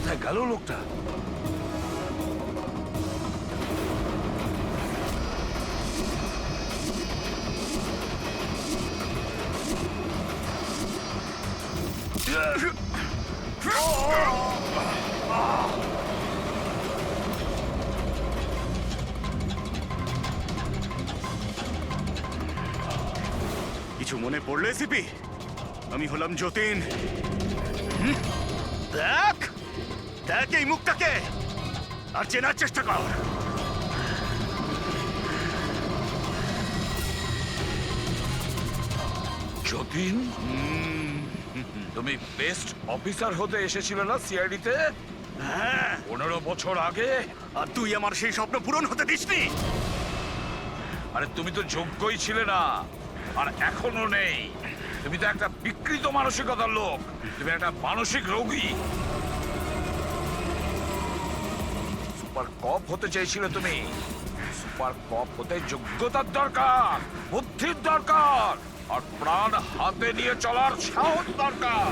কোথায় গেল লোকটা? কিছু মনে পড়লে সিপি? আমি হলাম যতীন। দেখ দেখ এই মুখটাকে, আর চেনার চেষ্টা কর। যতীন, তুমি বেস্ট অফিসার হতে এসেছিলে না সিআইডিতে? হ্যাঁ, 15 বছর আগে। আর তুই আমার সেই স্বপ্ন পূরণ হতে দিসনি। আরে তুমি তো যোগ্যই ছিলে না, আর এখনো নেই। তুমি তো একটা বিকৃত মানসিকতার লোক। তুমি একটা মানসিক রোগী। সুপার কপ হতে চেয়েছিলে তুমি। সুপার কপ হতে যোগ্যতার দরকার, বুদ্ধির দরকার, আর প্রাণ হাতে নিয়ে চলার সাহস দরকার।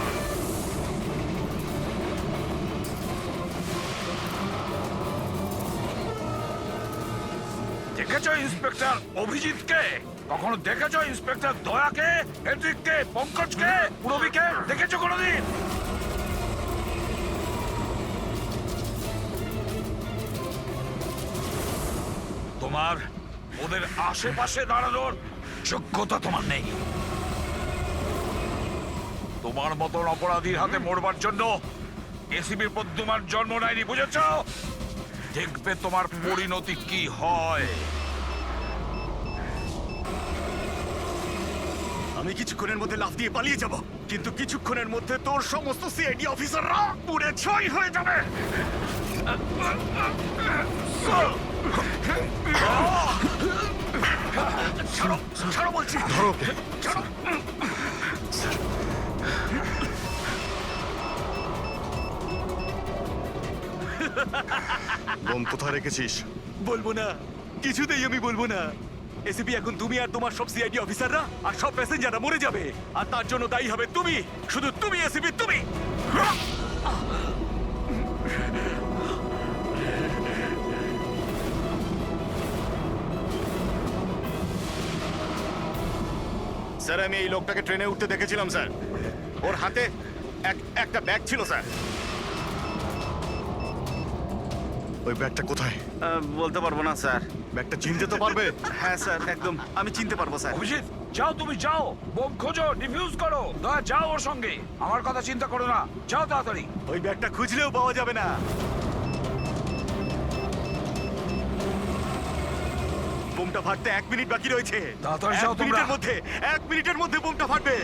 দেখেছো ইন্সপেক্টর অভিজিৎকে? কখনো দেখেছো ইন্সপেক্টর দয়াকে, হেড্রিককে, পঙ্কজকে, পুরবীকে? দেখেছো কোনোদিন? তোমার ওদের আশেপাশে দাঁড়ানোর যোগ্যতা তোমার নেই। তোমার মতন অপরাধীর হাতে মরবার জন্য এসিবির প্রদ্যুমান জন্ম নেয়নি, বুঝেছ? দেখবে তোমার পরিণতি কি হয়। আমি কিছুক্ষণের মধ্যে লাফ দিয়ে পালিয়ে যাব, কিন্তু কিছুক্ষণের মধ্যে তোর সমস্ত সিআইডি অফিসাররা পুড়ে ছাই হয়ে যাবে। ছাড়ো ছাড়ো বলছি, ধরো ছাড়ো। বোম কোথায় রেখেছিস? বলবো না, কিছুতেই আমি বলবো না। এসিপি, এখন তুমি আর তোমার সব সিআইডি অফিসাররা আর সব প্যাসেঞ্জাররা মরে যাবে, আর তার জন্য দায়ী হবে তুমি, শুধু তুমি এসিপি, তুমি। স্যার, আমি এই লোকটাকে ট্রেনে উঠতে দেখেছিলাম স্যার। ওর হাতে একটা ব্যাগ ছিল স্যার। ওই ব্যাগটা কোথায়? বলতে পারবো না স্যার। ব্যাগটা চিনতে তো পারবে? হ্যাঁ স্যার, একদম আমি চিনতে পারবো স্যার। অভিজিৎ, যাও, তুমি যাও, বোম খোঁজো, ডিফিউজ করো। দয়া, যাও ওর সঙ্গে। আমার কথা চিন্তা করো না, যাও তাড়াতাড়ি। ওই ব্যাগটা খুঁজলেও পাওয়া যাবে না। বোমটা ফাটতে 1 মিনিট বাকি রয়েছে। তাড়াতাড়ি যাও তোমরা। 1 মিনিটের মধ্যে বোমটা ফাটবে।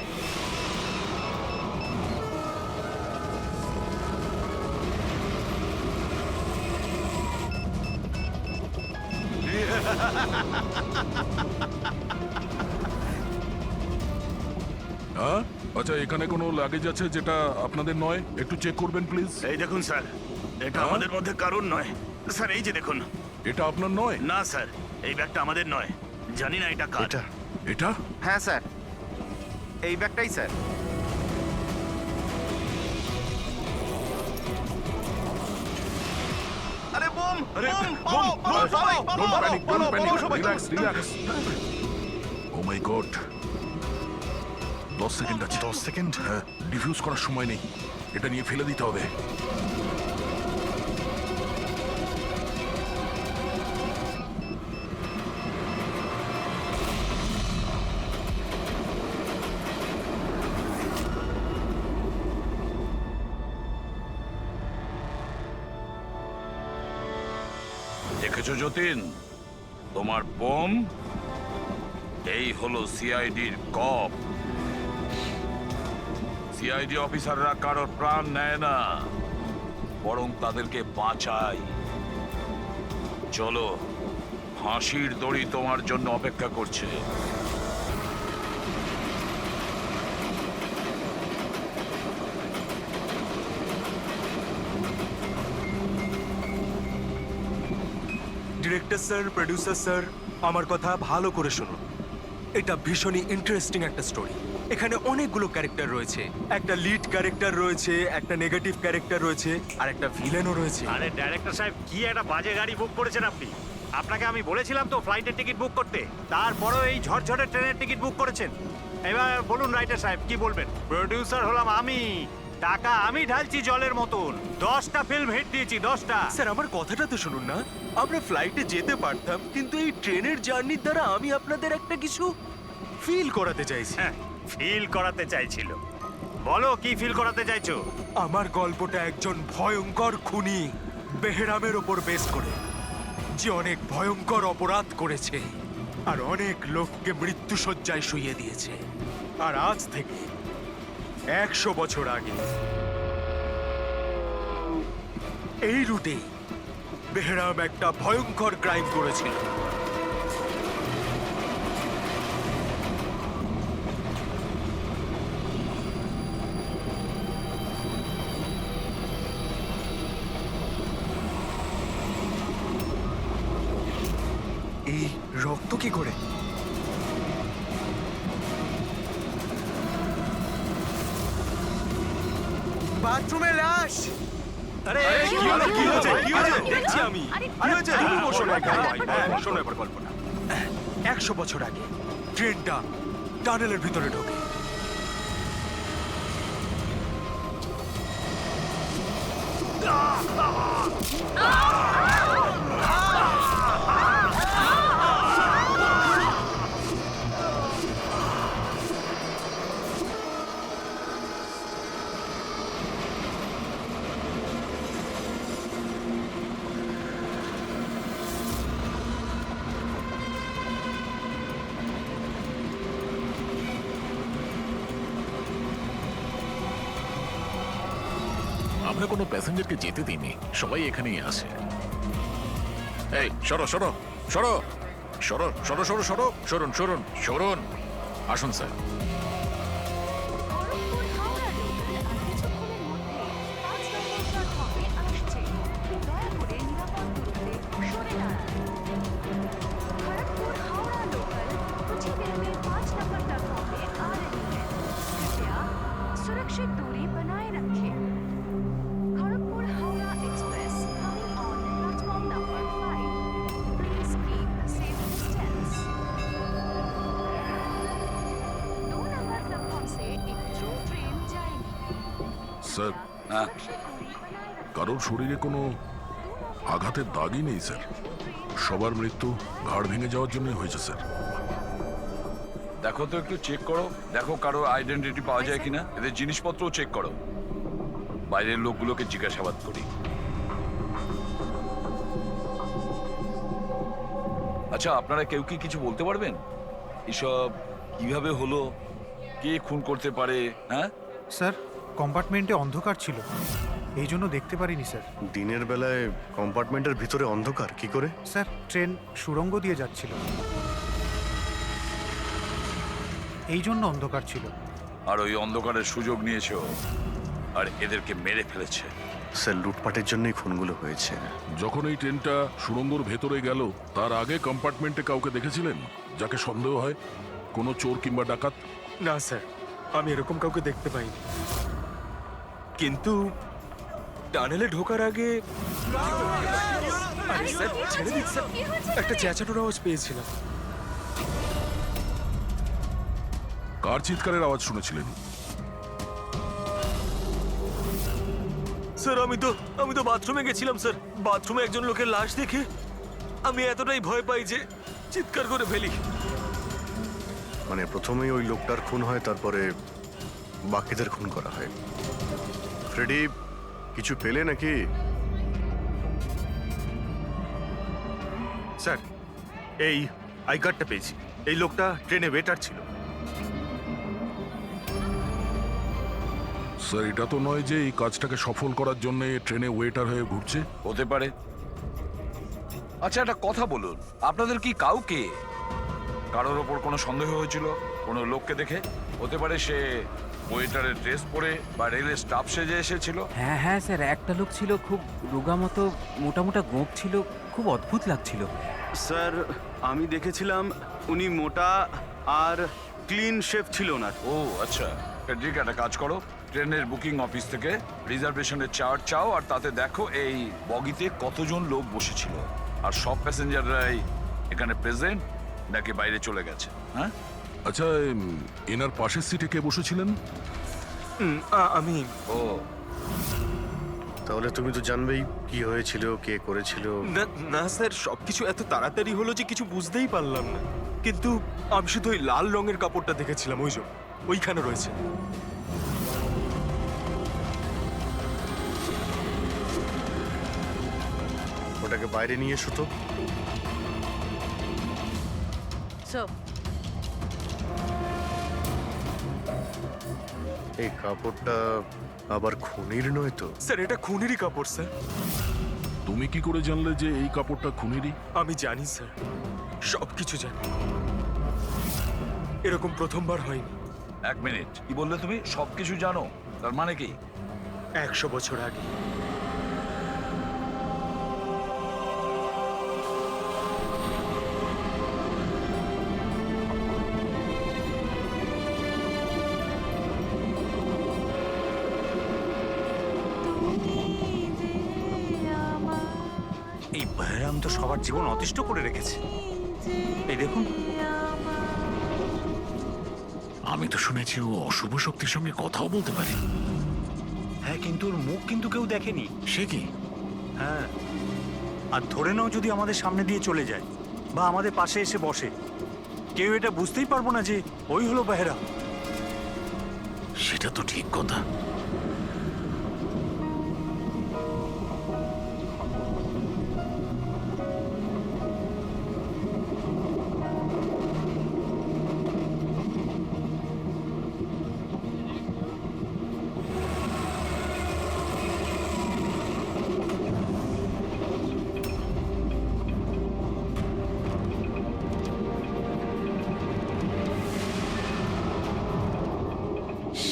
হ্যাঁ, আচ্ছা, এখানে কোনো লাগেজ আছে যেটা আপনাদের নয়? একটু চেক করবেন প্লিজ। এই দেখুন স্যার, এটা হ্যাঁ? আমাদের মধ্যে কারণ নয় স্যার। এই যে দেখুন। এটা আপনার নয়? না স্যার, এই ব্যাগটা আমাদের নয়। জানি না এটা কার। এটা এটা? হ্যাঁ স্যার, এই ব্যাগটাই স্যার। আরে বোম! আরে, বোম! বোম! পালাও, পালাও, Don't পালাও, panic, পালাও, don't panic. পালাও সবাই। Relax, relax. Oh my God. 10 second আছে। 10 সেকেন্ড? হ্যাঁ, ডিফিউজ করার সময় নেই। এটা নিয়ে ফেলে দিতে হবে। দেখেছো যতীন, তোমার বোম? এই হলো সিআইডির কপ। সিআইডি অফিসাররা কারোর প্রাণ নেয় না, বরং তাদেরকে বাঁচায়। চলো, ফাঁসির দড়ি তোমার জন্য অপেক্ষা করছে। ডিরেক্টর স্যার, প্রডিউসার স্যার, আমার কথা ভালো করে শুনুন। এটা ভীষণই ইন্টারেস্টিং একটা স্টোরি। এখানে অনেকগুলো ক্যারেক্টার রয়েছে, একটা লিড ক্যারেক্টার রয়েছে, একটা নেগেটিভ ক্যারেক্টার রয়েছে, আর একটা ভিলেনও রয়েছে। আরে ডাইরেক্টর সাহেব, কি একটা বাজে গাড়ি বুক করেছেন আপনি। আপনাকে আমি বলেছিলাম তো ফ্লাইটের টিকিট বুক করতে, তারপরেও এই ঝড়ঝড়ে ট্রেনের টিকিট বুক করেছেন। এবার বলুন রাইটার সাহেব, কি বলবেন? প্রোডিউসার হলাম আমি, টাকা আমি ঢালছি জলের মতন। 10টা ফিল্ম হিট দিয়েছি, 10টা। স্যার আমার কথাটা তো শুনুন না। আমরা ফ্লাইটে যেতে পারতাম, কিন্তু এই ট্রেনের জার্নির দ্বারা আমি আপনাদের একটা কিছু ফিল করাতে চাইছি। হ্যাঁ, ফিল করাতে চাইছিল। বলো কি ফিল করাতে চাইছো? আমার গল্পটা একজন ভয়ঙ্কর খুনি বেহরামের ওপর বেস করে, যে অনেক ভয়ঙ্কর অপরাধ করেছে আর অনেক লোককে মৃত্যুশয্যায় শুইয়ে দিয়েছে। আর আজ থেকে 100 বছর আগে এই রুটে বেহরাম একটা ভয়ঙ্কর ক্রাইম করেছিল। এই রক্ত কি করে? বাথরুমে লাশ। আরে কি হলো? কি হয়েছে? কি হয়েছে? দেখছি আমি। কি হয়েছে? তুমি বসো না এখানে। হ্যাঁ, শোনো এবার গল্পটা। 100 বছর আগে ট্রেনটা টানেলের ভিতরে ঢোকে। আমরা কোনো প্যাসেঞ্জারকে যেতে দিইনি, সবাই এখানেই আছে। এই সরো সরো সরো সরো সরো সরো সরো সরুন সরুন সরুন, আসুন স্যার। খড়গপুর হাওড়া লোকাল আর কিছুক্ষণের মধ্যে 5 নম্বর প্ল্যাটফর্মে আসছে। দয়া করে নিরাপদ দূরত্বে সরে দাঁড়ান। खड़गपुर हावड़ा लोकल कुछ ही देर में 5 नंबर प्लेटफॉर्म पे आ रही है। कृपया सुरक्षित दूरी बनाए रखें। Kharagpur Howrah express coming on platform number 5। Please keep a safe distance. 2 number platform से एक थ्रू ट्रेन जाएगी। স্যার, सुरक्षित दूरी बनाए रखें। কারোর শরীরে কোনো আঘাতের দাগই নেই স্যার। সবার মৃত্যু ঘাড় ভেঙে যাওয়ার জন্যই হয়েছে স্যার। দেখো তো, একটু চেক করো, দেখো কারো আইডেন্টিটি পাওয়া যায় কিনা। এদের জিনিসপত্রও চেক করো। বাইরের লোকগুলোকে জিজ্ঞাসাবাদ করি। আচ্ছা, আপনারা কেউ কি কিছু বলতে পারবেন? এসব কিভাবে হলো? কে খুন করতে পারে? হ্যাঁ, স্যার, কম্পার্টমেন্টে অন্ধকার ছিল, এই জন্য দেখতে পারিনি স্যার। দিনের বেলায় কম্পার্টমেন্টের ভিতরে অন্ধকার কি করে? স্যার, ট্রেন সুড়ঙ্গ দিয়ে যাচ্ছিল, এই জন্য অন্ধকার ছিল। আর ওই অন্ধকারের সুযোগ নিয়েছে ও, আর এদেরকে মেরে ফেলেছে। স্যার, লুটপাটের জন্যই খুনগুলো হয়েছে। যখন এই ট্রেনটা সুড়ঙ্গর ভেতরে গেল, তার আগে কম্পার্টমেন্টে কাউকে দেখেছিলেন যাকে সন্দেহ হয়? কোনো চোর কিংবা ডাকাত? না স্যার, আমি এরকম কাউকে দেখতে পাইনি। কিন্তু টানেলে ঢোকার আগে আরে স্যার, ছেড়ে দিন স্যার, একটা চেঁচানোর আওয়াজ পেয়েছিলাম। কার চিৎকারের আওয়াজ শুনেছিলেন? স্যার, আমি তো বাথরুমে গেছিলাম স্যার। বাথরুমে একজন লোকের লাশ দেখে আমি এতটাই ভয় পাই যে চিৎকার করে ফেলি। মানে প্রথমেই ওই লোকটার খুন হয়, তারপরে বাকিদের খুন করা হয়। ফ্রেডি, কিছু পেলে নাকি? স্যার, এই আই কার্ডটা পেয়েছি। এই লোকটা ট্রেনে ওয়েটার ছিল। স্যার, এটা তো নয় যে এই কাজটাকে সফল করার জন্য ট্রেনে ওয়েটার হয়ে ঘুরছে। হতে পারে। আচ্ছা, একটা কথা বলুন, আপনাদের কি কাউকে কারোর ওপর কোনো সন্দেহ হয়েছিল কোনো লোককে দেখে? হতে পারে সে ওয়েটারের ড্রেস পরে বা রেলের স্টাফ সেজে এসেছিল। হ্যাঁ হ্যাঁ স্যার, একটা লোক ছিল, খুব রোগা মতো, মোটা মোটা গোঁফ ছিল, খুব অদ্ভুত লাগছিল। স্যার, আমি দেখেছিলাম উনি মোটা আর ক্লিন শেফ ছিল না। ও আচ্ছা, ফেডরিক একটা কাজ করো, ট্রেনের বুকিং অফিস থেকে রিজার্ভেশনের চার্ট চাও আর তাতে দেখো এই বগিতে কতজন লোক বসেছিল আর সব প্যাসেঞ্জাররাই এখানে প্রেজেন্ট নাকি বাইরে চলে গেছে। হ্যাঁ, আচ্ছা এনার পাশের সিটে কে বসেছিলেন? আমি ও তাহলে তুমি তো জানবেই কি হয়েছিল, কে করেছিল। না স্যার, সবকিছু এত তাড়াতাড়ি হলো যে কিছু বুঝতেই পারলাম না। কিন্তু আমি শুধু ওই লাল রঙের কাপড়টা দেখেছিলাম, ওই যে ওইখানে রয়েছে। ওটাকে বাইরে নিয়ে এসো তো। এই কাপড়টা আবার খুনির নয় তো? স্যার এটা খুনেরই কাপড় স্যার। তুমি কি করে জানলে যে এই কাপড়টা খুনেরই? আমি জানি স্যার, সবকিছু জানি। এরকম প্রথমবার হয়নি। এক মিনিট, কি বললে তুমি? সবকিছু জানো তার মানে কি? 100 বছর আগে এই বহরাম তো সবার জীবন অতিষ্ঠ করে রেখেছে। এই দেখুন, আমি তো শুনেছি ও অশুভ শক্তির সঙ্গে কথাও বলতে পারে। হ্যাঁ, কিন্তু ওর মুখ কিন্তু কেউ দেখেনি। সে কি? হ্যাঁ, আর ধরে নাও যদি আমাদের সামনে দিয়ে চলে যায় বা আমাদের পাশে এসে বসে, কেউ এটা বুঝতেই পারবো না যে ওই হলো বেহরা। সেটা তো ঠিক কথা।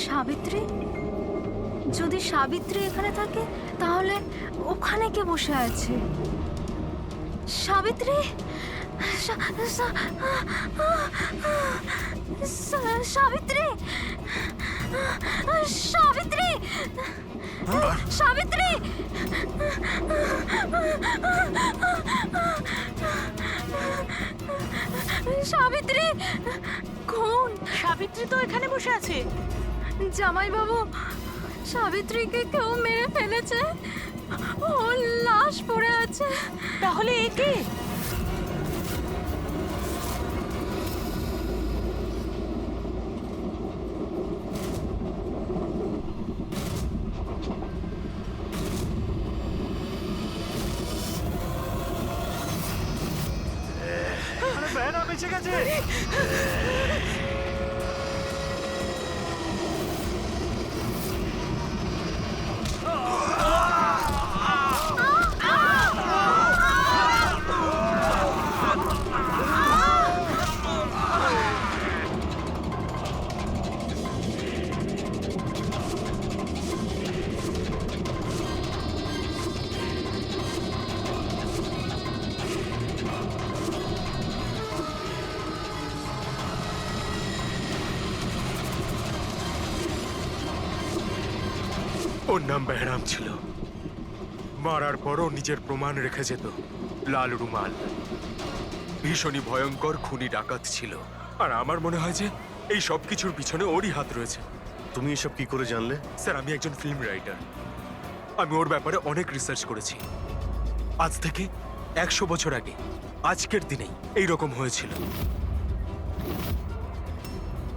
সাবিত্রী, যদি সাবিত্রী এখানে থাকে তাহলে ওখানে কে বসে আছে? সাবিত্রী, সাবিত্রী, সাবিত্রী, সাবিত্রী, সাবিত্রী, কোন সাবিত্রী? তো এখানে বসে আছে। জামাই বাবু, সাবিত্রীকে কেউ মেরে ফেলেছে, ওর লাশ পড়ে আছে। তাহলে এ কে? বেহরা বেঁচে গেছে। ওর নাম বেহরাম ছিল। মারার পরও নিজের প্রমাণ রেখে যেত। লাল রুমাল। ভীষণই ভয়ঙ্কর খুনি ডাকাত ছিল। আর আমার মনে হয় যে এই সব কিছুর পিছনে ওরই হাত রয়েছে। তুমি এসব কি করে জানলে? স্যার, আমি একজন ফিল্ম রাইটার। আমি ওর ব্যাপারে অনেক রিসার্চ করেছি। আজ থেকে 100 বছর আগে আজকের দিনেই এইরকম হয়েছিল।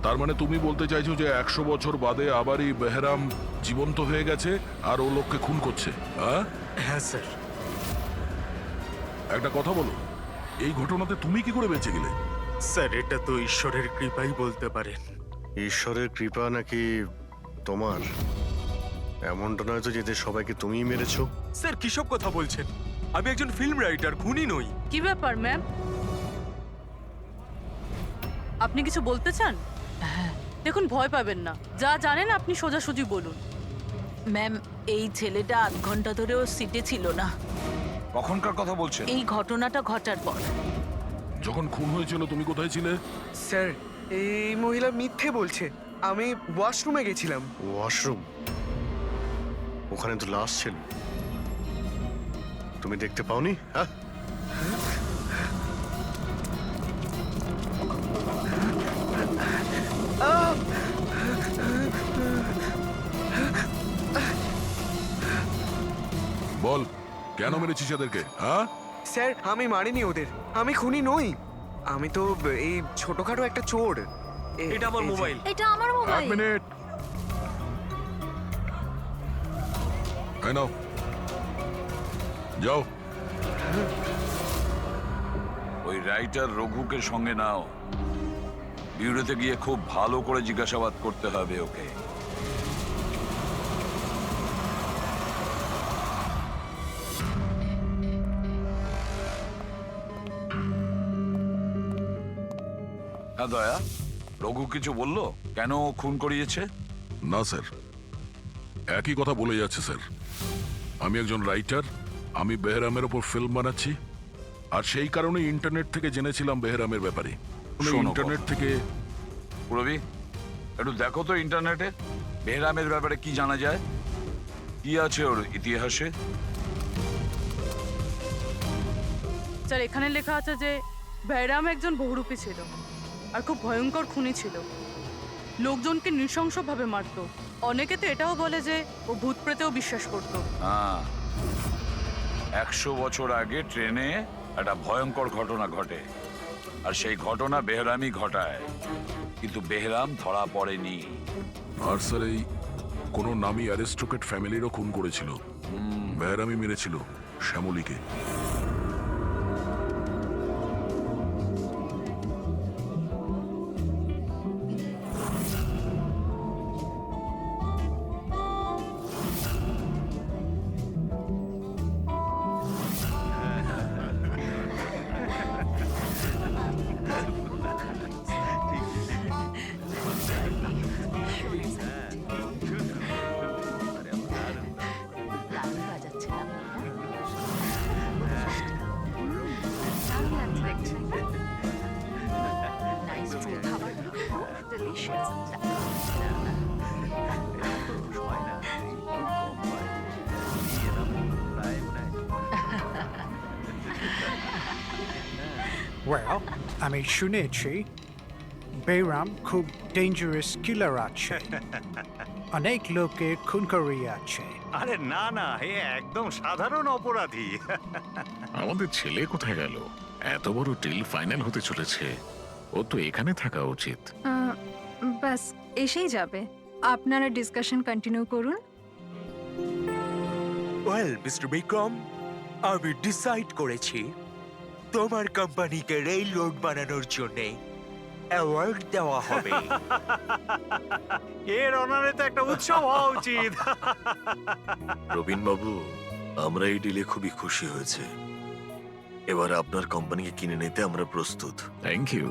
তার মানে তুমি বলতে চাইছো যে 100 বছর বাদে আবারই বেহরাম জীবন্ত হয়ে গেছে আর ও লোককে খুন করছে? হ্যাঁ হ্যাঁ স্যার। একটা কথা বলো, এই ঘটনাতে তুমি কি করে বেঁচে গেলে? স্যার, এটা তো ঈশ্বরের কৃপাই বলতে পারেন। ঈশ্বরের কৃপা নাকি তোমার? এমনটা নয় তো যে এদের সবাইকে তুমিই মেরেছো? স্যার, কিসব কথা বলছেন? আমি একজন ফিল্ম রাইটার, খুনি নই। কি ব্যাপার ম্যাম, আপনি কিছু বলতে চান? দেখুন, ভয় পাবেন না, যা জানেন আপনি সোজাসুজি বলুন। ম্যাম, এই ছেলেটা 8 ঘন্টা ধরে ওর সিটে ছিল না। কখনকার কথা বলছেন? এই ঘটনাটা ঘটার পর। যখন খুন হয়েছিল তুমি কোথায় ছিলে? স্যার, এই মহিলা মিথ্যে বলছে। আমি ওয়াশরুমে গেছিলাম। ওয়াশরুম? ওখানে তো লাশ ছিল, তুমি দেখতে পাওনি? হ্যাঁ, বল, কেন মেরেছিস এদেরকে? হ্যাঁ, স্যার আমি মারিনি ওদের, আমি খুনি নই। আমি তো এই ছোটখাটো একটা চোর। এটা আমার মোবাইল। এটা আমার এক মোবাইল। মিনিট। এই নাও, যাও। ওই রাইটার রঘুকে সঙ্গে নাও। বিউরোতে গিয়ে খুব ভালো করে জিজ্ঞাসাবাদ করতে হবে ওকে। হ্যাঁ দয়া, রঘু কিছু বললো কেন ও খুন করিয়েছে? না স্যার, একই কথা বলে যাচ্ছে স্যার। আমি একজন রাইটার, আমি বেহরামের ওপর ফিল্ম বানাচ্ছি, আর সেই কারণে ইন্টারনেট থেকে জেনেছিলাম বেহরামের ব্যাপারে। শোনো ইন্টারনেট থেকে রবি, একটু দেখো তো ইন্টারনেটে বেহরামের ব্যাপারে কি জানা যায়, কি আছে ওর ইতিহাসে। স্যার এখানে লেখা আছে যে বেহরাম একজন বহুরূপী ছিল আর খুব ভয়ঙ্কর খুনি ছিল। লোকজনকে নৃশংসভাবে মারতো। অনেকে তো এটাও বলে যে ও ভূত প্রেতেও বিশ্বাস করত। হ্যাঁ, 100 বছর আগে ট্রেনে একটা ভয়ঙ্কর ঘটনা ঘটে, আর সেই ঘটনা বেহরামই ঘটায়, কিন্তু বেহরাম ধরা পড়েনি। আর স্যার এই কোনো নামী অ্যারিস্টোক্রেট ফ্যামিলিরও খুন করেছিল। বেহরামই মেরেছিল শ্যামলীকে। দারুণ বাজাচ্ছে না? Nice food. খাবারগুলো খুব delicious। ওয়েল, আমি শুনেছি বেহরাম খুব ডেঞ্জারাস কিলার আছে, অনেক লোকের খুন করিয়াছে। আরে না না, এ একদম সাধারণ অপরাধী। আমাদের ছেলে কোথায় গেল? এত বড় ডিল ফাইনাল হতে চলেছে, ও তো এখানে থাকা উচিত। বাস এসেই যাবে, আপনারা ডিসকাশন কন্টিনিউ করুন। ওয়েল মিস্টার বিক্রম, আমি ডিসাইড করেছি তোমার কোম্পানিকে রেল রোড বানানোর জন্য অ্যাওয়ার্ড দেওয়া হবে। এর অনারে তো একটা উৎসব হওয়া উচিত। রবিন বাবু, আমরা এই ডিলে খুবই খুশি হয়েছে। এবার আপনার কোম্পানিকে কিনে নিতে আমরা প্রস্তুত। থ্যাংক ইউ,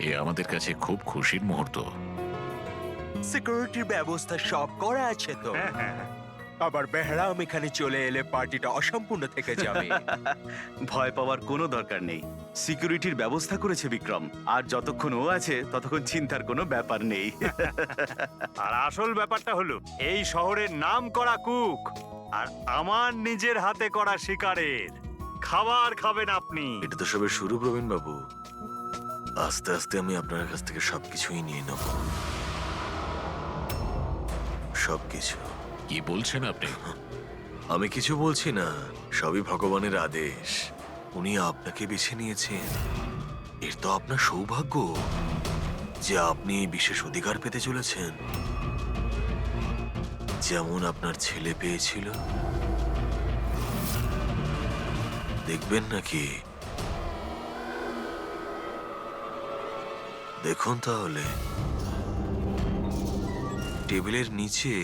এ আমাদের কাছে খুব খুশির মুহূর্ত। সিকিউরিটির ব্যবস্থা সব করা আছে তো? আবার বেহরাম এখানে চলে এলে পার্টিটা অসম্পূর্ণ থেকে যাবে। ভয় পাওয়ার কোনো দরকার নেই, সিকিউরিটির ব্যবস্থা করেছে বিক্রম, আর যতক্ষণ ও আছে ততক্ষণ চিন্তার কোনো ব্যাপার নেই। আর আসল ব্যাপারটা হলো এই শহরের নাম করা কুক আর আমার নিজের হাতে করা শিকারের খাবার খাবেন আপনি। এটা তো সবে শুরু প্রবীণ বাবু, আস্তে আস্তে আমি আপনার কাছ থেকে সবকিছুই নিয়ে নেব, সবকিছু। কি বলছেন আপনি? আমি কিছু বলছি না, সবই ভগবানের আদেশ। উনি আপনাকে বেছে নিয়েছেন, এর তো আপনার সৌভাগ্য যে আপনি এই বিশেষ অধিকার পেতে চলেছেন, যেমন আপনার ছেলে পেয়েছিল। দেখবেন নাকি? দেখুন তাহলে, টেবিলের নিচে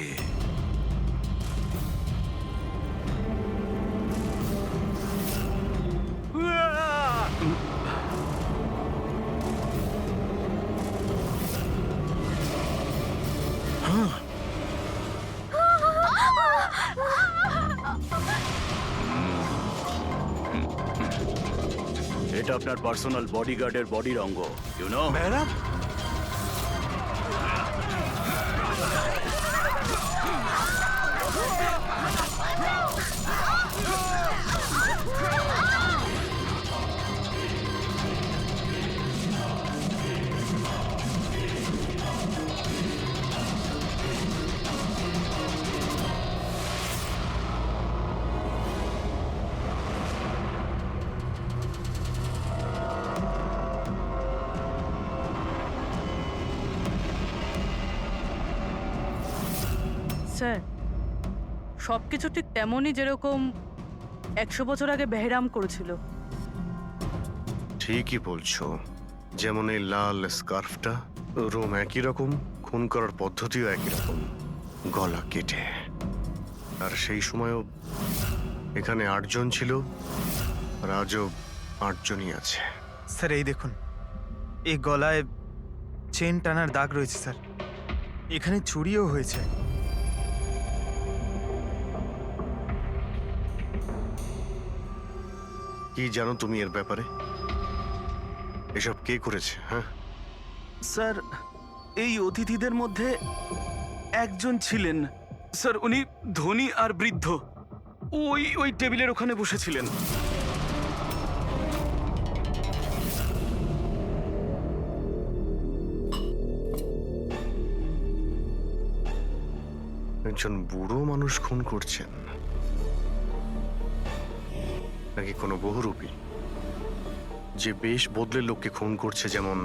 এটা আপনার পার্সোনাল বডিগার্ডের বডির অঙ্গ, ইউ নো। ম্যাডাম, স্যার সব কিছু ঠিক তেমনই যেরকম 100 বছর আগে বেহরাম করেছিল। ঠিকই বলছো, যেমন এই লাল স্কার্ফটা, রোম একই রকম, খুন করার পদ্ধতিও একই রকম, গলা কেটে। আর সেই সময়ও এখানে 8 জন ছিল, আর আজও 8 জনই আছে। স্যার এই দেখুন, এই গলায় চেন টানার দাগ রয়েছে স্যার, এখানে চুরিও হয়েছে। কি জানো তুমি এর ব্যাপারে? এসব কে করেছে? হ্যাঁ, স্যার এই অতিথিদের মধ্যে একজন ছিলেন স্যার, উনি ধনী আর বৃদ্ধ, ওই টেবিলের ওখানে বসেছিলেন। একজন বুড়ো মানুষ খুন করছেন, নাকি কোনো বহুরূপী যে বেশ বদলে লোককে খুন করছে, যেমন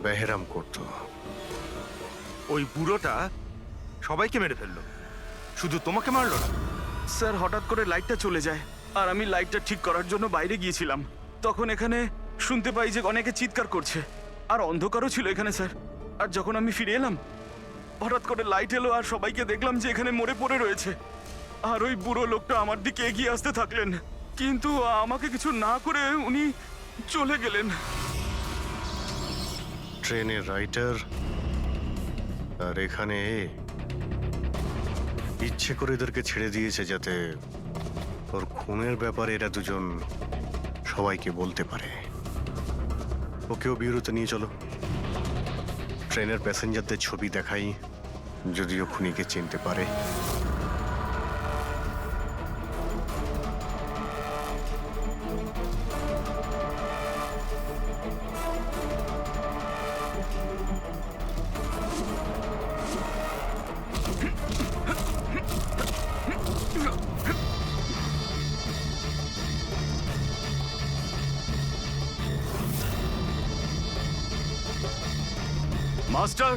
বেহরাম করত? ওই বুড়োটা সবাইকে মেরে ফেললো, শুধু তোমাকে মারলো না। স্যার হঠাৎ করে লাইটটা চলে যায়, আর আমি লাইটটা ঠিক করার জন্য বাইরে গিয়েছিলাম। তখন এখানে শুনতে পাই যে অনেকে চিৎকার করছে, আর অন্ধকারও ছিল এখানে স্যার। আর যখন আমি ফিরে এলাম, হঠাৎ করে লাইট এলো আর সবাইকে দেখলাম যে এখানে মরে পড়ে রয়েছে। আর ওই বুড়ো লোকটা আমার দিকে এগিয়ে আসতে থাকলেন, কিন্তু আমাকে কিছু না করে উনি চলে গেলেন। ট্রেনের রাইটার আর এখানে ইচ্ছে করে এদেরকে ছেড়ে দিয়েছে যাতে ওর খুনের ব্যাপারে এরা দুজন সবাইকে বলতে পারে। ওকেও বিউরোতে নিয়ে চলো, ট্রেনের প্যাসেঞ্জারদের ছবি দেখাই, যদিও খুনিকে চিনতে পারে। মাস্টার,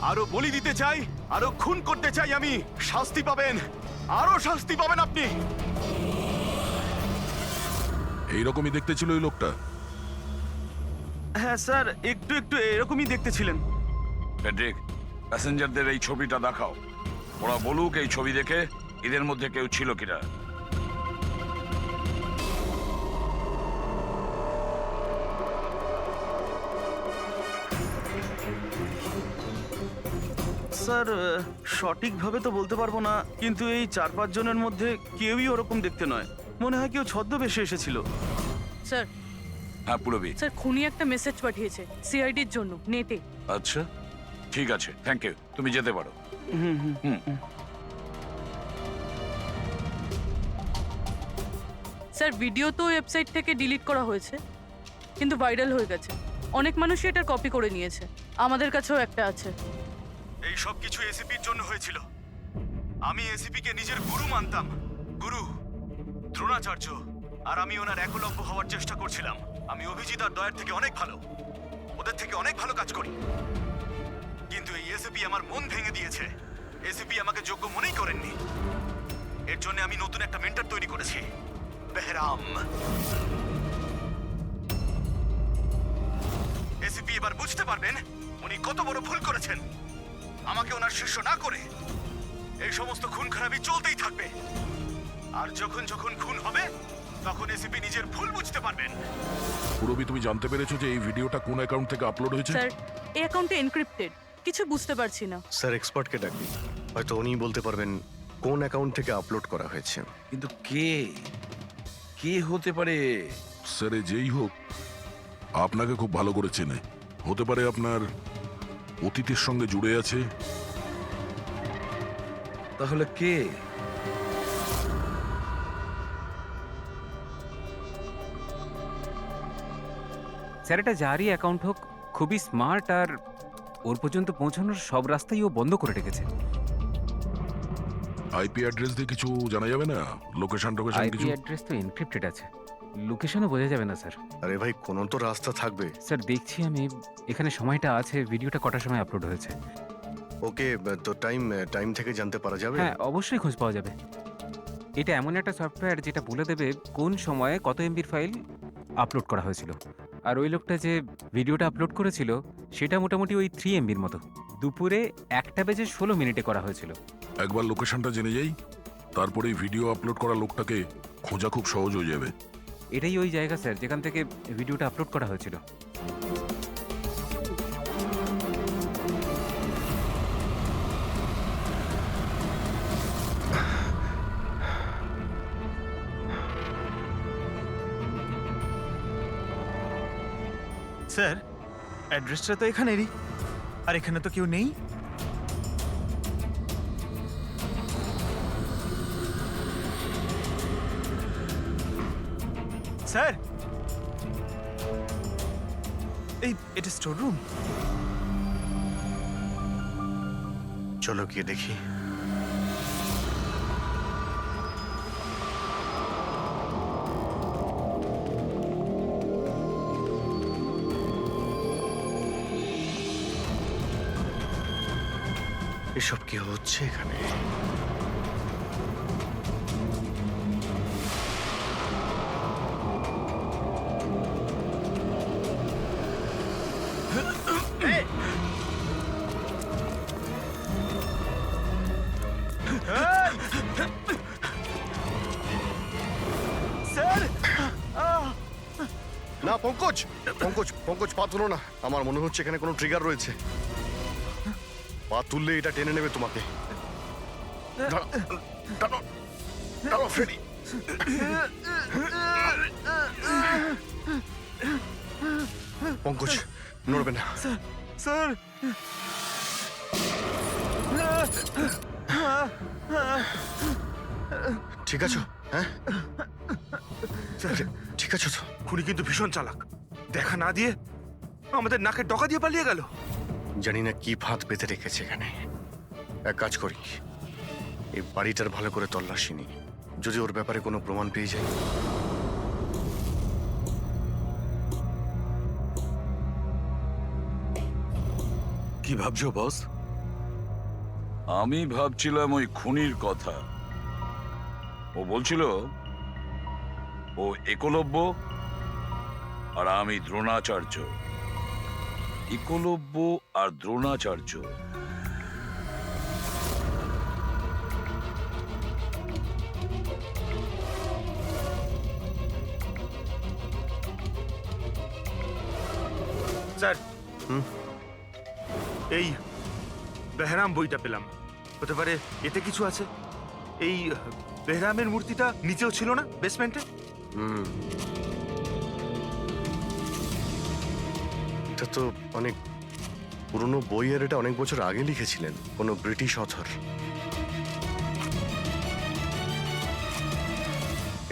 আরো বলি দিতে চাই, আরো খুন করতে চাই আমি। শাস্তি পাবেন, আরো শাস্তি পাবেন আপনি। এইরকমই দেখতে ছিল ওই লোকটা। হ্যাঁ স্যার, একটু একটু এরকমই দেখতে ছিলেন। ফেডরিক, প্যাসেঞ্জারদের এই ছবিটা দেখাও, ওরা বলুক এই ছবি দেখে এদের মধ্যে কেউ ছিল কিনা। স্যার সঠিকভাবে তো বলতে পারবো না, কিন্তু এই 4-5 জনের মধ্যে কেউই ওরকম দেখতে নয়। মনে হয় কেউ ছদ্মবেশে এসেছিল। স্যার হ্যাঁ পুরবি। স্যার খুনি একটা মেসেজ পাঠিয়েছে সিআইডির জন্য নেটে। আচ্ছা ঠিক আছে, থ্যাংক ইউ, তুমি যেতে পারো। স্যার ভিডিও তো ওয়েবসাইট থেকে ডিলিট করা হয়েছে, কিন্তু ভাইরাল হয়ে গেছে। অনেক মানুষই এটার কপি করে নিয়েছে, আমাদের কাছেও একটা আছে। এই সব কিছু এসিপির জন্য হয়েছিল। আমি এসিপি কে নিজের গুরু মানতাম, গুরু দ্রোণাচার্য, আর আমি ওনার একলব্য হওয়ার চেষ্টা করছিলাম। আমি অভিজিৎ আর দয়ার থেকে অনেক ভালো, ওদের থেকে অনেক ভালো কাজ করি, কিন্তু এই এসিপি আমার মন ভেঙে দিয়েছে। এসিপি আমাকে যোগ্য মনেই করেননি। এর জন্য আমি নতুন একটা মেন্টর তৈরি করেছি, বেহরাম। এসিপি এবার বুঝতে পারবেন উনি কত বড় ভুল করেছেন। আমাকে ওনার শিষ্য না করে এই সমস্ত খুন খারাপি চলতেই থাকবে, আর যখন যখন খুন হবে তখন এসিপি নিজের ভুল বুঝতে পারবেন। পুরবি, তুমি জানতে পেরেছো যে এই ভিডিওটা কোন অ্যাকাউন্ট থেকে আপলোড হয়েছে? স্যার এই অ্যাকাউন্টে এনক্রিপ্টেড, কিছু বুঝতে পারছি না। স্যার এক্সপার্টকে ডাকবি, হয়তো উনিই বলতে পারবেন কোন অ্যাকাউন্ট থেকে আপলোড করা হয়েছে। কিন্তু কে কে হতে পারে? স্যার যেই হোক, আপনাকে খুব ভালো করে চেনে। হতে পারে আপনার অতীতের সঙ্গে জুড়ে আছে। তাহলে কে? স্যার এটা যারই অ্যাকাউন্ট হোক, খুবই স্মার্ট, আর ওর পর্যন্ত পৌঁছানোর সব রাস্তাই ও বন্ধ করে রেখেছে। আইপি অ্যাড্রেস দিয়ে কিছু জানা যাবে না? লোকেশন টোকেশন আইপি কিছু? অ্যাড্রেস তো এনক্রিপ্টেড আছে, লোকেশনও বোঝা যাবে না স্যার। আরে ভাই, কোনো তো রাস্তা থাকবে। স্যার দেখছি আমি, এখানে সময়টা আছে, ভিডিওটা কটার সময় আপলোড হয়েছে। ওকে, তো টাইম থেকে জানতে পারা যাবে? হ্যাঁ, অবশ্যই খোঁজ পাওয়া যাবে। এটা এমন একটা সফটওয়্যার যেটা বলে দেবে কোন সময়ে কত এমবির ফাইল আপলোড করা হয়েছিল। আর ওই লোকটা যে ভিডিওটা আপলোড করেছিল সেটা মোটামুটি ওই 3 এমবির মতো। দুপুরে 1:16 করা হয়েছিল। একবার লোকেশনটা জেনে যাই, তারপরে ভিডিও আপলোড করা লোকটাকে খোঁজা খুব সহজ হয়ে যাবে। এটাই ওই জায়গা স্যার যেখান থেকে ভিডিওটা আপলোড করা হয়েছিল। স্যার, অ্যাড্রেসটা তো এখানেরই, আর এখানে তো কেউ নেই। স্যার, এটা স্টোর রুম। চলো গিয়ে দেখি। এসব কি হচ্ছে এখানে? না পঙ্কজ, পঙ্কজ পা তুলো না। আমার মনে হচ্ছে এখানে কোনো ট্রিগার রয়েছে। পা তুললে এটা টেনে নেবে তোমাকে। দাঁড়াও ফ্রেডি। পঙ্কজ নড়বে না। স্যার, ঠিক আছো? হ্যাঁ ঠিক আছো তো? খুনি কিন্তু ভীষণ চালাক। দেখা না দিয়ে আমাদের নাকের ডকা দিয়ে পালিয়ে গেল। জানি না কি ফাঁদ পেতে রেখেছে এখানে। এক কাজ করি, এই বাড়িটার ভালো করে তল্লাশি নি, যদি ওর ব্যাপারে কোনো প্রমাণ পেয়ে যাই। কি ভাবছো বস? আমি ভাবছিলাম ওই খুনির কথা। ও বলছিল ও একলব্য আর আমি দ্রোণাচার্য। একলব্য আর দ্রোণাচার্য। স্যার, এই বেহরাম বইটা পেলাম। হতে পারে এতে কিছু আছে। এই বেহরামের মূর্তিটা নিচেও ছিল না, বেসমেন্টে? এটা তো অনেক পুরনো বই, আর এটা অনেক বছর আগে লিখেছিলেন কোনো ব্রিটিশ অথর।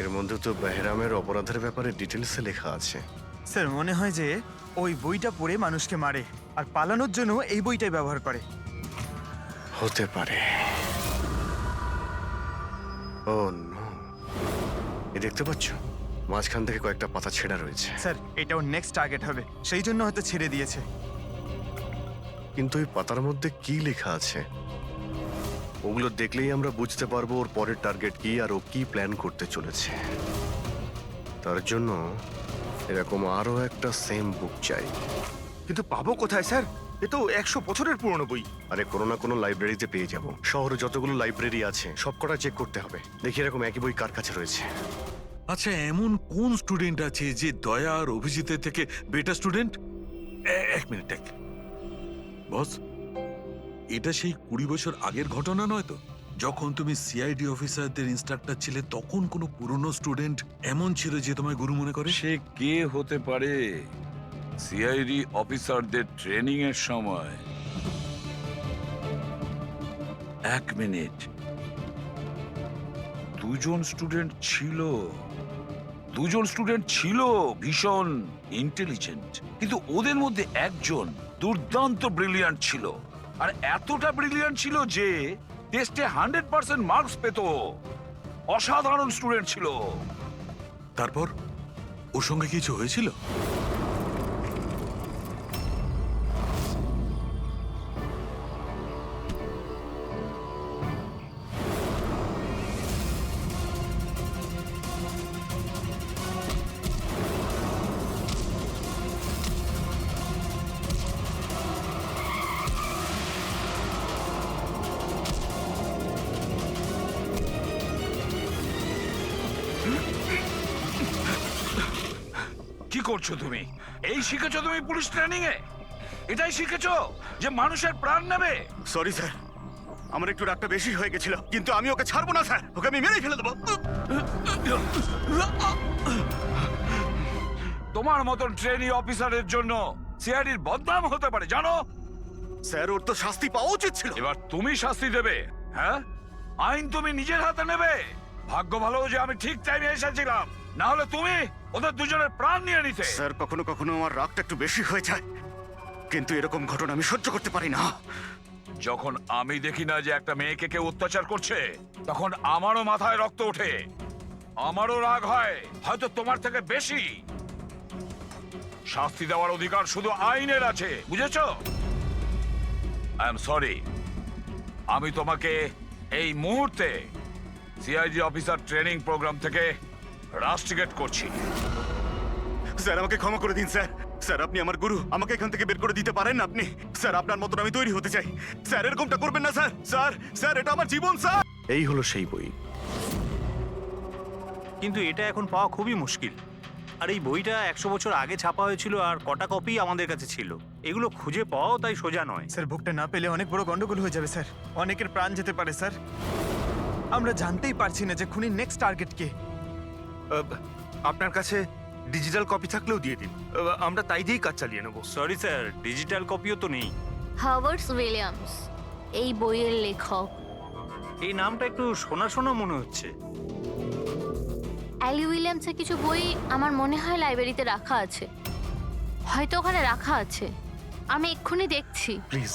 এর মধ্যে তো বেহরামের অপরাধের ব্যাপারে ডিটেলসে লেখা আছে। স্যার, মনে হয় যে ওই বইটা পড়ে মানুষকে মারে আর পালানোর জন্য এই বইটাই ব্যবহার করে। হতে পারে। ও নো, এ দেখতে পাচ্ছ মাঝখান থেকে কয়েকটা পাতা ছেঁড়া রয়েছে। স্যার, এটাও নেক্সট টার্গেট হবে, সেই জন্য হয়তো ছেড়ে দিয়েছে। কিন্তু এই পাতার মধ্যে কি লেখা আছে ওগুলো দেখলেই আমরা বুঝতে পারবো ওর পরের টার্গেট কি আর ও কি প্ল্যান করতে চলেছে। তার জন্য এরকম আরো একটা সেম বুক চাই। কিন্তু পাবো কোথায় স্যার? এ তো 100 বছরের পুরনো বই। আরে কোনো না কোনো লাইব্রেরিতে পেয়ে যাব। শহরে যতগুলো লাইব্রেরি আছে সবকটা চেক করতে হবে, দেখি এরকম একই বই কার কাছে রয়েছে। আচ্ছা, এমন কোন স্টুডেন্ট আছে যে দয়া আর অভিজিতের থেকে বেটার স্টুডেন্ট? এক মিনিট, বস, এটা সেই 20 বছর আগের ঘটনা নয় তো? যখন তুমি সিআইডি অফিসারদের ইনস্ট্রাক্টর ছিলে তখন কোনো পুরনো স্টুডেন্ট এমন ছিল যে তোমায় গুরু মনে করে? সে কে হতে পারে? সিআইডি অফিসারদের ট্রেনিং এর সময়। এক মিনিট, দুজন স্টুডেন্ট ছিল ভীষণ ইন্টেলিজেন্ট, কিন্তু ওদের মধ্যে একজন দুর্দান্ত ব্রিলিয়ান্ট ছিল। আর এতটা ব্রিলিয়ান্ট ছিল যে টেস্টে 100% মার্কস পেত। অসাধারণ স্টুডেন্ট ছিল। তারপর ওর সঙ্গে কিছু হয়েছিল? কি করছো তুমি? এই শিখেছো তুমি পুলিশ ট্রেনিং এ? এটাই শিখেছো যে মানুষের প্রাণ নেবে? সরি স্যার, আমার একটু রাগটা বেশি হয়ে গেছিল, কিন্তু আমি ওকে ছাড়বো না স্যার, ওকে আমি মেরেই ফেলে দেবো। তোমার মতন ট্রেনি অফিসারের জন্য সিআইডির বদনাম হতে পারে, জানো? স্যার, ওর তো শাস্তি পাওয়া উচিত ছিল। এবার তুমি শাস্তি দেবে, হ্যাঁ? আইন তুমি নিজের হাতে নেবে। ভাগ্য ভালো যে আমি ঠিক টাইমে এসেছিলাম, না হলে তুমি ওদের দুজনের প্রাণ নিয়ে নিতে। স্যার, কখনো কখনো আমার রাগটা একটু বেশি হয়ে যায়, কিন্তু এরকম ঘটনা আমি সহ্য করতে পারি না। যখন আমি দেখি না যে একটা মেয়েকে কেউ অত্যাচার করছে, তখন আমারও মাথায় রক্ত ওঠে, আমারও রাগ হয়, হয়তো তোমার থেকে বেশি। শাস্তি দেওয়ার অধিকার শুধু আইনের আছে, বুঝেছো? আই এম সরি, আমি তোমাকে এই মুহূর্তে সিআইডি অফিসার ট্রেনিং প্রোগ্রাম থেকে রাস্টিকেট করছি। স্যার, আমাকে ক্ষমা করে দিন স্যার। স্যার, আপনি আমার গুরু, আমাকে এখান থেকে বের করে দিতে পারেন না আপনি? স্যার, আপনার মতন আমি তৈরি হতে চাই। স্যার, এরকমটা করবেন না স্যার। স্যার, স্যার, এটা আমার জীবন স্যার। এই হলো সেই বই। কিন্তু এটা এখন পাওয়া খুবই মুশকিল। আর এই বইটা 100 বছর আগে ছাপা হয়েছিল, আর কটা কপি আমাদের কাছে ছিল। এগুলো খুঁজে পাওয়াও তাই সোজা নয়। স্যার, বুকটা না পেলে অনেক বড় গন্ডগোল হয়ে যাবে স্যার। অনেকের প্রাণ যেতে পারে স্যার। আমরা জানতেই পারছি না যে খুনির নেক্সট টার্গেট কে। আপনার কাছে ডিজিটাল কপি থাকলেও দিয়ে দিন, আমরা তাই দিয়েই কাজ চালিয়ে নেব। সরি স্যার, ডিজিটাল কপিও তো নেই। হাওয়ার্ড উইলিয়ামস এই বইয়ের লেখক। এই নামটা একটু শোনা শোনা মনে হচ্ছে। অ্যালি উইলিয়ামসের কিছু বই আমার মনে হয় লাইব্রেরিতে রাখা আছে, হয়তো ওখানে রাখা আছে। আমি এক্ষুনি দেখছি। প্লিজ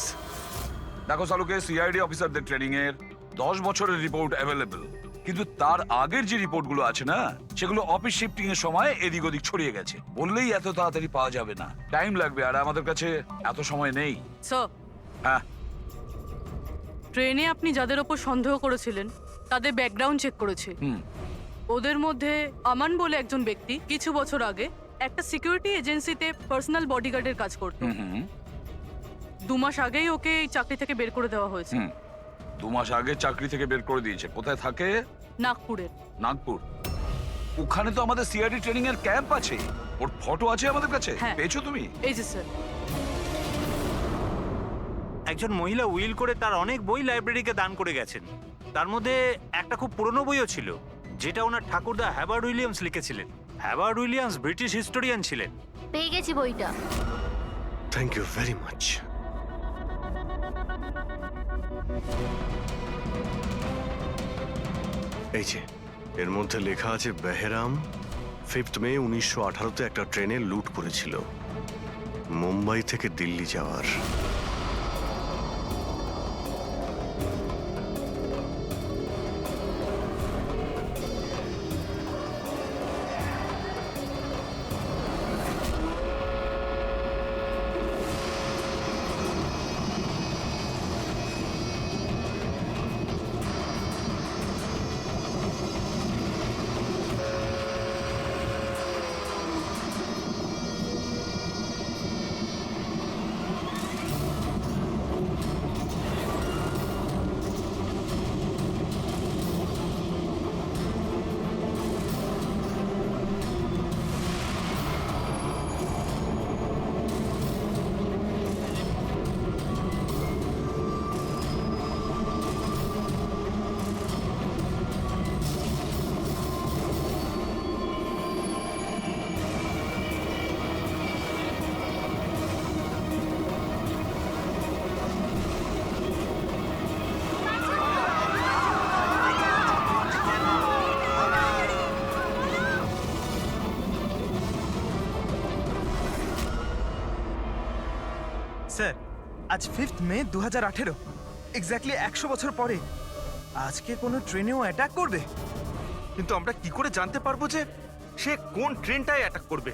দেখো সালুকে, সিআইডি অফিসারদের ট্রেনিং এর 10 বছরের রিপোর্ট অ্যাভেলেবল, কিন্তু তার আগের যে রিপোর্টগুলো আছে না, সেগুলো অফিস শিফটিং এর সময় এদিক ওদিক ছড়িয়ে গেছে। বললেই এত তাড়াতাড়ি পাওয়া যাবে না, টাইম লাগবে, আর আমাদের কাছে এত সময় নেই। স্যার, হ্যাঁ, ট্রেনে আপনি যাদের ওপর সন্দেহ করেছিলেন তাদের ব্যাকগ্রাউন্ড চেক করেছে। ওদের মধ্যে আমান বলে একজন ব্যক্তি কিছু বছর আগে একটা সিকিউরিটি এজেন্সিতে পার্সোনাল বডিগার্ডের কাজ করত। 2 মাস আগেই ওকে এই চাকরি থেকে বের করে দেওয়া হয়েছে। 2 মাস আগে চাকরি থেকে বের করে দিয়েছে। কোথায় থাকে? নাগপুরের। নাগপুর? ওখানে তো আমাদের সিআইডি ট্রেনিং এর ক্যাম্প আছে, ওর ফটো আছে আমাদের কাছে। পেয়েছো তুমি? এই যে স্যার। একজন মহিলা উইল করে তার অনেক বই লাইব্রেরিকে দান করে গেছেন। তার মধ্যে একটা খুব পুরনো বইও ছিল, যেটা ওনার ঠাকুরদা হ্যাবার্ড উইলিয়ামস লিখেছিলেন। হ্যাবার্ড উইলিয়ামস ব্রিটিশ হিস্টোরিয়ান ছিলেন। পেয়ে গেছি বইটা। Thank you very much. এই যে এর মধ্যে লেখা আছে, বেহরাম 5 মে 1918-তে একটা ট্রেনে লুট করেছিল মুম্বাই থেকে দিল্লি যাওয়ার। স্যার, আজ 5 মে 2018, এক্স্যাক্টলি 100 বছর পরে আজকে কোনো ট্রেনেও অ্যাটাক করবে। কিন্তু আমরা কি করে জানতে পারবো যে সে কোন ট্রেনটায় অ্যাটাক করবে?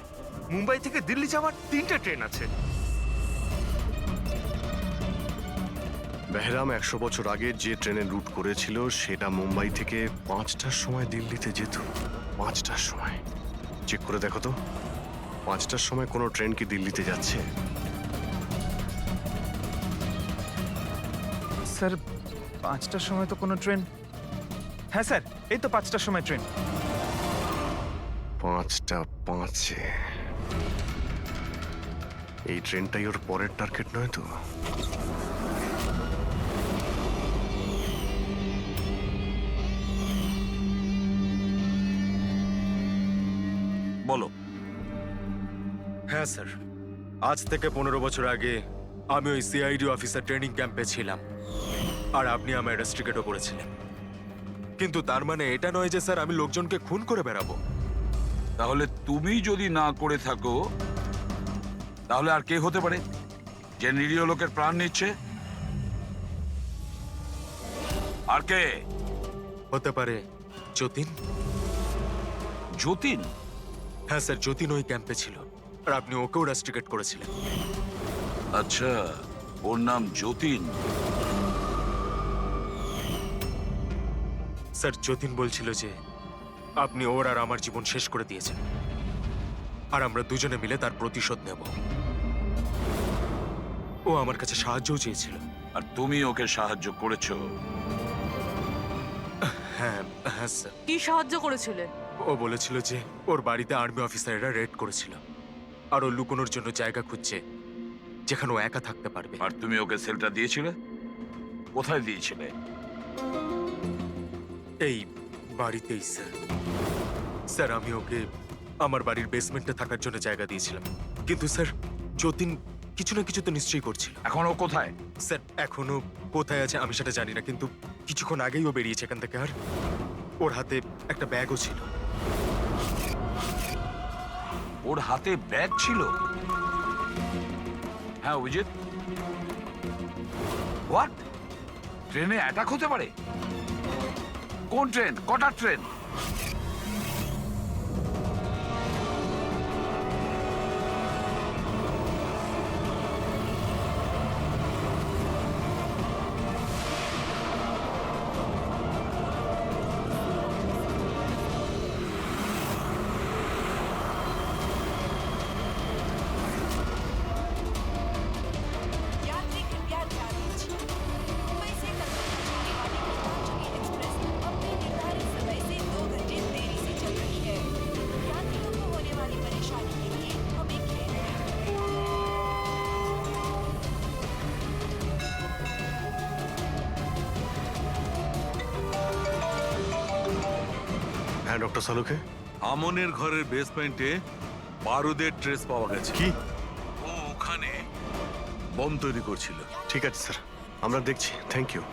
মুম্বাই থেকে দিল্লি যাওয়ার 3টে ট্রেন আছে। বেহরাম 100 বছর আগে যে ট্রেনে লুট করেছিল সেটা মুম্বাই থেকে 5টার সময় দিল্লিতে যেত। 5টার সময়? চেক করে দেখো তো, 5টার সময় কোনো ট্রেন কি দিল্লিতে যাচ্ছে? স্যার, 5টার সময় তো কোনো ট্রেন। হ্যাঁ স্যার, এই তো 5টার সময় ট্রেন। 5টা 5-এ এই ট্রেনটাই ওর পরের টার্গেট নয় তো? বলো। হ্যাঁ স্যার, আজ থেকে 15 বছর আগে আমি ওই সিআইডি অফিসার ট্রেনিং ক্যাম্পে ছিলাম, আর আপনি আমার রেস্ট্রিকেটও করেছিলেন। কিন্তু তার মানে এটা নয় যে স্যার আমি লোকজনকে খুন করে বেড়াবো। তাহলে তুমি যদি না করে থাকো, তাহলে আর কে হতে পারে যে নিরীহ লোকের প্রাণ নিচ্ছে? আর কে হতে পারে? যতীন। যতীন? হ্যাঁ স্যার, যতীন ওই ক্যাম্পে ছিল, আর আপনি ওকেও রেস্ট্রিকেট করেছিলেন। আচ্ছা, ওর নাম যতীন। স্যার, যতীন বলছিল যে আপনি ওর আর আমার জীবন শেষ করে দিয়েছেন, আর আমরা দুজনে মিলে তার প্রতিশোধ নেব। ও আমার কাছে সাহায্যও চেয়েছিল। আর তুমি ওকে সাহায্য করেছো? হ্যাঁ হ্যাঁ স্যার। কি সাহায্য করেছিলে? ও বলেছিল যে ওর বাড়িতে আর্মি অফিসাররা রেড করেছিল, আর ও লুকোনোর জন্য জায়গা খুঁজছে যেখানে ও একা থাকতে পারবে। আর তুমি ওকে সেলটা দিয়েছিলে? কোথায় দিয়েছিলে? এই বাড়িতেই স্যার। স্যার, আমি ওকে আমার বাড়ির বেসমেন্টে থাকার জন্য জায়গা দিয়েছিলাম, কিন্তু স্যার যতীন কিছু না কিছু তো নিশ্চয়ই করছিল। এখন ও কোথায়? স্যার, এখনো কোথায় আছে আমি সেটা জানি না, কিন্তু কিছুক্ষণ আগেই ও বেরিয়েছে এখান থেকে, আর ওর হাতে একটা ব্যাগও ছিল। ওর হাতে ব্যাগ ছিল? হ্যাঁ অভিজিৎ, হোয়াট? ট্রেনে অ্যাটাক হতে পারে? কোন ট্রেন? কটার ট্রেন? यात्री कृपया ध्यान दीजिए। मुंबई से कलकत्ता जाने वाली पतंजलि एक्सप्रेस अपने निर्धारित समय से 2 घंटे देरी से चल रही है। यात्रियों को होने वाली परेशानी के लिए हमें खेद है। হ্যাঁ ডক্টর সালুকে। আমনের ঘরের বেসমেন্টে বারুদের ট্রেস পাওয়া গেছে। কি? ও ওখানে বোম তৈরি করছিল। ঠিক আছে স্যার, আমরা দেখছি। Thank you.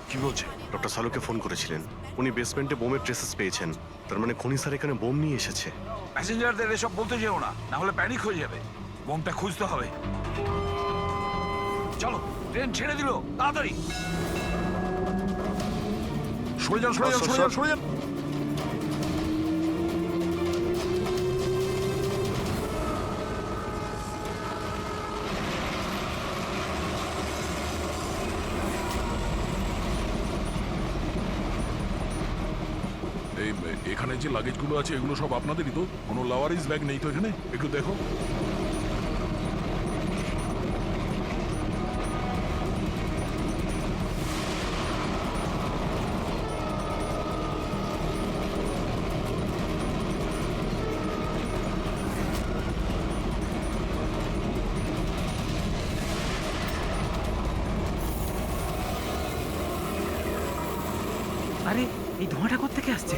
কি বলছে? ডক্টর সালুকে ফোন করেছিলেন, উনি বেসমেন্টে বোমের ট্রেসেস পেয়েছেন। তার মানে খনি স্যার এখানে বোম নিয়ে এসেছে। প্যাসেঞ্জারদের এসব বলতে যেও না, না হলে প্যানিক হয়ে যাবে। বোমটা খুঁজতে হবে। চলো, ট্রেন ছেড়ে দিল, তাড়াতাড়ি সরে যান, সরে যান, সরে যান, সরে যান। এই এখানে যে লাগেজগুলো আছে এগুলো সব আপনাদেরই তো? কোনো লাওয়ারিস ব্যাগ নেই তো এখানে? একটু দেখো। আরে এই ধোঁয়াটা কোত্থেকে আসছে?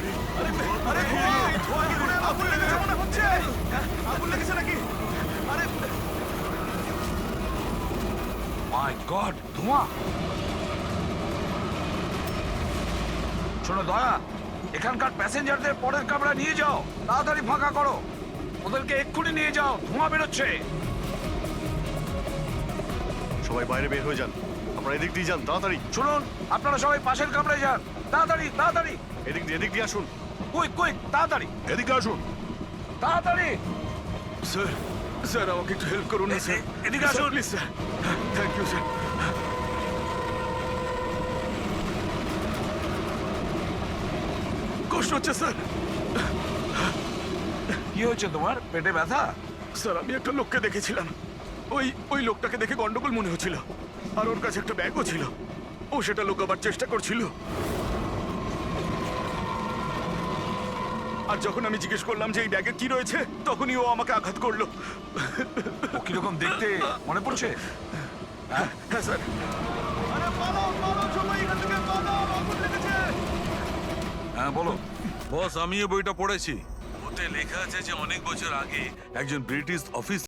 মাই গড, ধোঁয়া! শোনো দয়া, এখানকার প্যাসেঞ্জারদের পরের কামরা নিয়ে যাও, তাড়াতাড়ি ফাঁকা করো। ওদেরকে এক্ষুনি নিয়ে যাও, ধোঁয়া বেরোচ্ছে। সবাই বাইরে বের হয়ে যান, আমরা এদিক দিয়ে যান, তাড়াতাড়ি। শুনুন, আপনারা সবাই পাশের কামরায় যান, তাড়াতাড়ি তাড়াতাড়ি। এদিক দিয়ে আসুন। কুইক কুইক, তাড়াতাড়ি এদিকে আসুন। তাড়াতাড়ি। স্যার, স্যার আমাকে একটু হেল্প করুন না স্যার। এদিকে আসুন please sir. Thank you sir. কষ্ট হচ্ছে স্যার। কি হয়েছে তোমার? পেটে ব্যথা? স্যার, আমি একটা লোককে দেখেছিলাম। ওই লোকটাকে দেখে গন্ডগোল মনে হচ্ছিল, আর ওর কাছে একটা ব্যাগও ছিল। ও সেটা লুকাবার চেষ্টা করছিল। আর যখন আমি জিজ্ঞেস করলাম যে এই ব্যাগে কি রয়েছে তখনই ও আমাকে আঘাত করলো। ও কিরকম দেখতে মনে পড়ছে? হ্যাঁ স্যার। হ্যাঁ বলো। বস, আমি এই বইটা পড়েছি। ওতে লেখা আছে যে অনেক বছর আগে একজন ব্রিটিশ অফিস